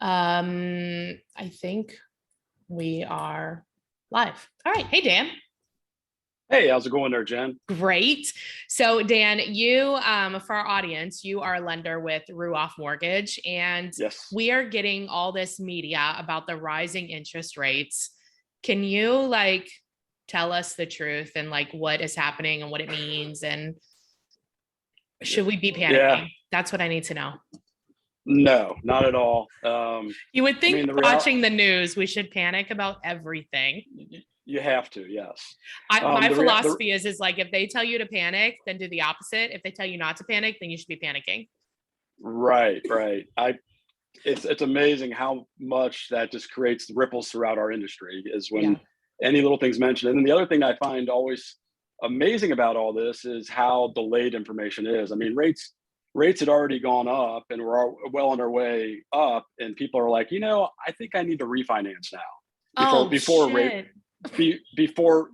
I think we are live. All right. Hey, Dan. Hey, how's it going there, Jen? Great. So, Dan, you, for our audience, you are a lender with Ruoff Mortgage, and Yes. we are getting all this media about the rising interest rates. Can you tell us the truth and what is happening and what it means? And should we be Yeah. panicking? That's what I need to know. No, not at all. You would I mean, think watching the news, we should panic about everything. you have to, yes. My The rea the philosophy is if they tell you to panic, then do the opposite. If they tell you not to panic, then you should be panicking. Right, right. It's amazing how much that just creates ripples throughout our industry is Yeah. when any little thing's mentioned. And then the other thing I find always amazing about all this is how delayed information is. I mean, rates had already gone up and we're well on our way up, and people are like, I think I need to refinance now before Oh, before rate shit. before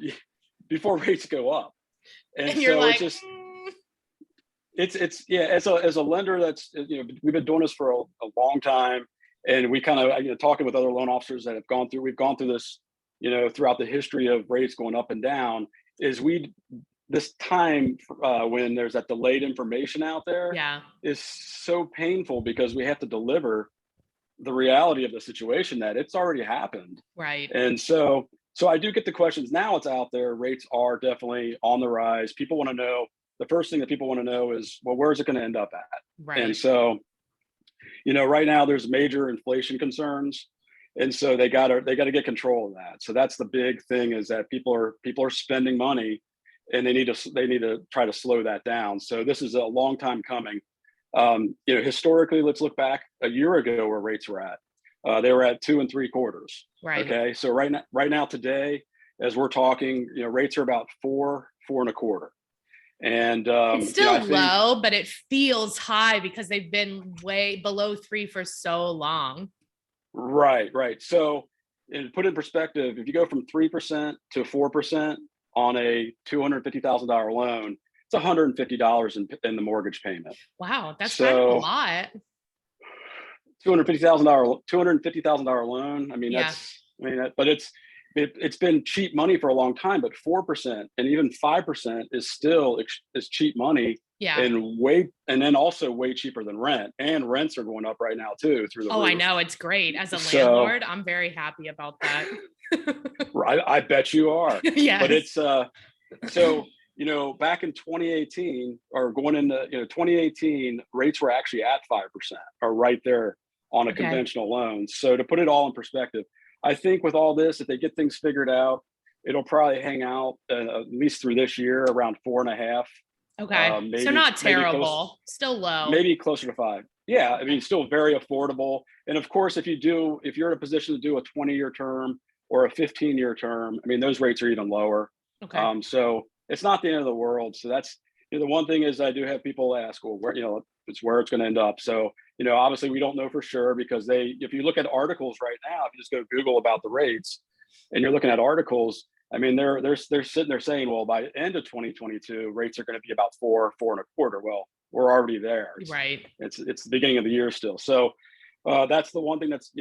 before rates go up. And And you're so it's like, just it's yeah, as a lender, that's we've been doing this for a long time, and we kind of talking with other loan officers that have gone through we've gone through this throughout the history of rates going up and down, is we this time when there's that delayed information out there yeah, is so painful because we have to deliver the reality of the situation that it's already happened. right, And so I do get the questions now. It's out there. Rates are definitely on the rise. People want to know, the first thing that people want to know is, well, where's it going to end up at? And right. so, right now there's major inflation concerns. And so they gotta get control of that. So that's the big thing, is that people are spending money, and they need to try to slow that down. So this is a long time coming. Historically, let's look back a year ago where rates were at. They were at 2 3/4. Right. Okay, so right now today, as we're talking, rates are about 4 4 1/4. And It's still I think low, but it feels high because they've been way below 3 for so long. right, right. So, and put in perspective, if you go from 3% to 4% on a $250,000 loan, it's $150 in the mortgage payment. Wow, that's kind of a So lot. $250,000 loan. I mean, Yeah. but it's been cheap money for a long time. But 4% and even 5% is still is cheap money, Yeah. and then also way cheaper than rent. And rents are going up right now too, through the Oh, I roof. know. It's great. As a So landlord, I'm very happy about that. I bet you are. But Yes. it's so back in 2018, or going into 2018, rates were actually at 5%, or right there on a Okay. conventional loan. So to put it all in perspective, I think with all this, if they get things figured out, it'll probably hang out at least through this year around 4.5, Okay. So maybe not terrible. Still low. maybe closer to 5. Yeah, I mean, still very affordable. And of course, if you're in a position to do a 20-year term or a 15-year term, I mean, those rates are even lower. Okay. So it's not the end of the world. So that's the one thing is, I do have people ask, well, where it's going to end up. So obviously we don't know for sure, because if you look at articles right now, if you just go Google about the rates, and you're looking at articles, I mean, they're sitting there saying, well, by the end of 2022, rates are going to be about 4 4 1/4. Well, we're already there. Right. It's the beginning of the year still. So that's the one thing that's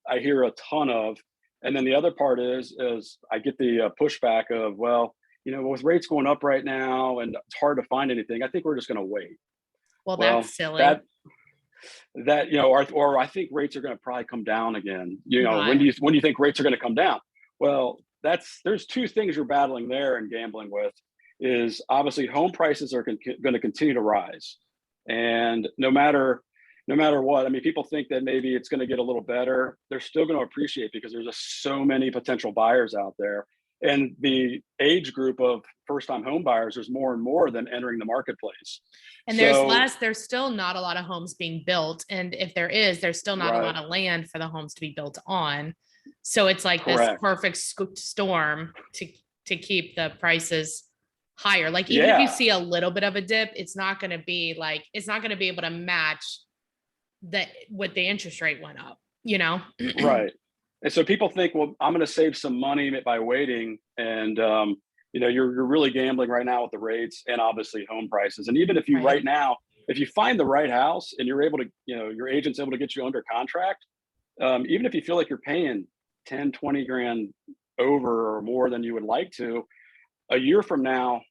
I hear a ton of. And then the other part is I get the pushback of, well, with rates going up right now and it's hard to find anything, I think we're just going to wait. Well, Well, that's silly. or I think rates are going to probably come down again. Not. When do you think rates are going to come down? Well, there's two things you're battling there and gambling with. Is obviously home prices are going to continue to rise, and no matter what, I mean, people think that maybe it's going to get a little better. They're still going to appreciate, because there's just so many potential buyers out there, and the age group of first-time home buyers, there's more and more than entering the marketplace. And So there's still not a lot of homes being built. And if there is, there's still not a right, lot of land for the homes to be built on. So it's like this correct, perfect storm to keep the prices higher. Like even if you yeah, see a little bit of a dip, it's not going to be able to match that what the interest rate went up. right. And so people think, well, I'm going to save some money by waiting, and you're really gambling right now with the rates and obviously home prices. And even if you Right. right now, if you find the right house and you're able to, your agent's able to get you under contract, even if you feel like you're paying 10, 20 grand over or more than you would like to, a year from now,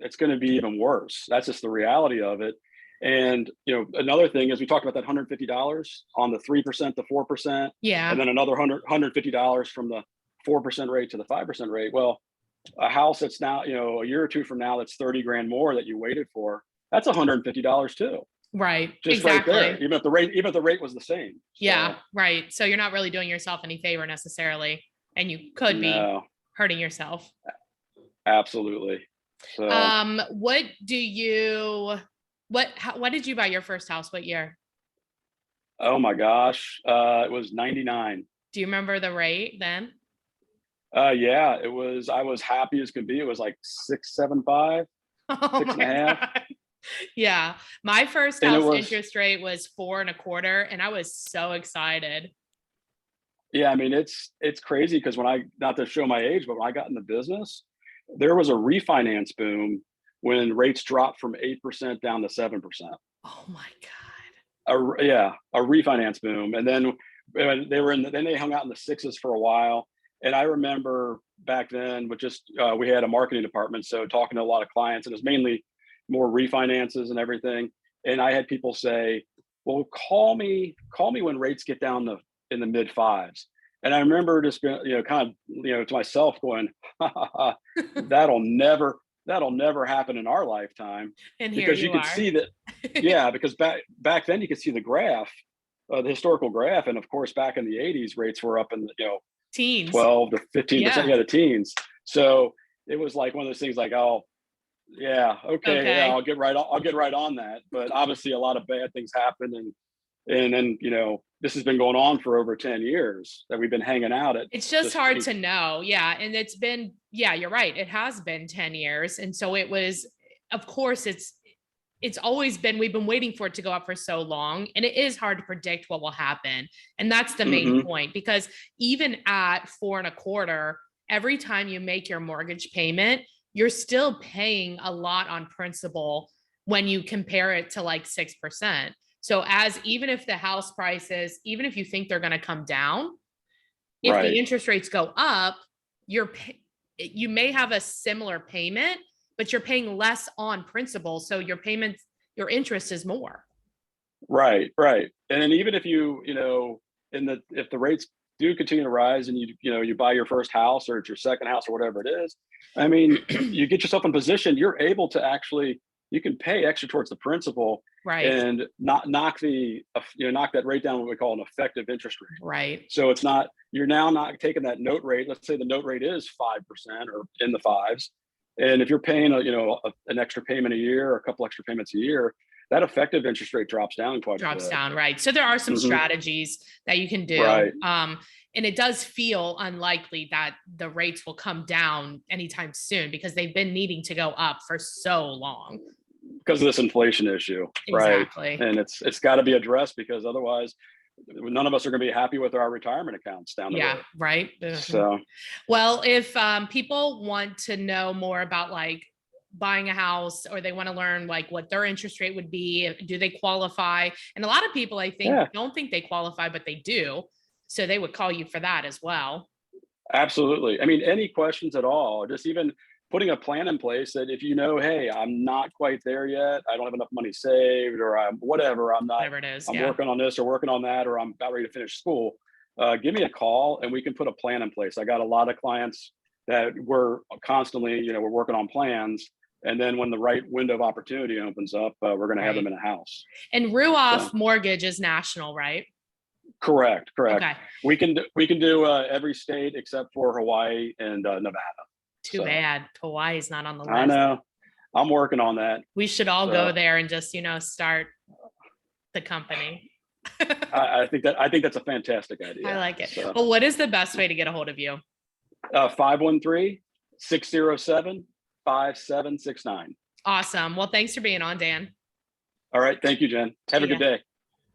it's going to be even worse. That's just the reality of it. And, another thing is we talked about that $150 on the 3% to 4%, Yeah. and then another $150 from the 4% rate to the 5% rate. Well, a house that's now, a year or two from now, that's 30 grand more that you waited for, that's $150 too. Right. Just exactly. right there, even if the rate was the same. So, yeah. Right. So you're not really doing yourself any favor necessarily, and you could be hurting yourself. Absolutely. So, what did you buy your first house? What year? oh my gosh. It was 99. Do you remember the rate then? Yeah, I was happy as could be. It was like 6.75, Oh 6.5. God. Yeah. My first And house interest rate was 4.25%, and I was so excited. Yeah, I mean, it's crazy because not to show my age, but when I got in the business, there was a refinance boom when rates dropped from 8% down to 7%. Oh my God. A refinance boom. And then then they hung out in the sixes for a while. And I remember back then with we had a marketing department. So talking to a lot of clients, and it was mainly more refinances and everything. And I had people say, well, call me when rates get down in the mid fives. And I remember just being, kind of, to myself going, that'll never happen in our lifetime. And because here you could see that. Yeah, because back then you could see the graph, the historical graph. And of course, back in the 80s, rates were up in the, teens, 12 to 15%. Yeah, the teens. So it was like one of those things like, oh, yeah, okay. Yeah, I'll get right on that. But obviously a lot of bad things happened, and then this has been going on for over 10 years that we've been hanging out at. It's just hard to know. Yeah. And it's been, you're right. It has been 10 years. And so it was, of course, it's always been, we've been waiting for it to go up for so long, and it is hard to predict what will happen. And that's the main point, because even at 4.25%, every time you make your mortgage payment, you're still paying a lot on principal when you compare it to like 6%. So even if the house prices, even if you think they're going to come down, if the interest rates go up, you may have a similar payment, but you're paying less on principal. So your interest is more. Right. And then even if if the rates do continue to rise and you buy your first house or it's your second house or whatever it is, I mean, you get yourself in position, you're able to actually, you can pay extra towards the principal, right, and not knock that rate down, what we call an effective interest rate. Right. So you're now not taking that note rate. Let's say the note rate is 5% or in the fives. And if you're paying an extra payment a year or a couple extra payments a year, that effective interest rate drops down quite a bit. Right. So there are some strategies that you can do. Right. And it does feel unlikely that the rates will come down anytime soon, because they've been needing to go up for so long. Because of this inflation issue. Exactly. Right. And it's got to be addressed, because otherwise none of us are going to be happy with our retirement accounts down the road. Right. So, well, if people want to know more about like buying a house, or they want to learn like what their interest rate would be, do they qualify? And a lot of people, I think, don't think they qualify, but they do. So they would call you for that as well. Absolutely. I mean, any questions at all, just even putting a plan in place that if hey, I'm not quite there yet, I don't have enough money saved, or I'm whatever it is, I'm working on this or working on that, or I'm about ready to finish school, give me a call and we can put a plan in place. I got a lot of clients that we're constantly, we're working on plans. And then when the right window of opportunity opens up, we're going to have them in a house. And Ruoff Mortgage is national, right? Correct. Okay. We can do every state except for Hawaii and Nevada. Too bad Hawaii is not on the list. I know. I'm working on that. We should all go there and just start the company. I think that's a fantastic idea. I like it. So, well, what is the best way to get a hold of you? 513-607-5769. Awesome. Well, thanks for being on, Dan. All right. Thank you, Jen. Have a good day.